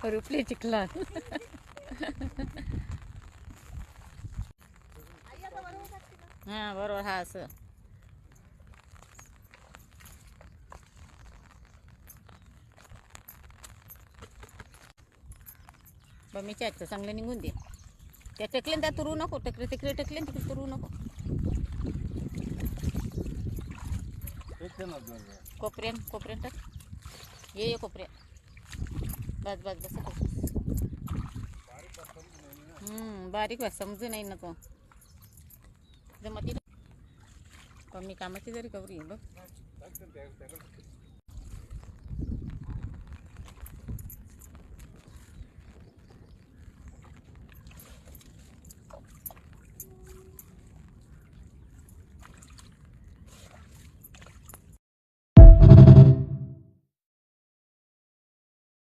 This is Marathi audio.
रुपले चिखलात. हा बरोबर. हा असं बम्मीच्या आजचं चांगलं निघून दे. त्या टकले त्या तुरू नको. टकले तिकडे टकले तिकडे तुरू नको. कोपऱ्यान कोपऱ्यान टाक. ये कोपऱ्यात. बस बस बस. बारीक वाज समजू नाही नको. जमती पण मी कामाची जरी कवरी बघ.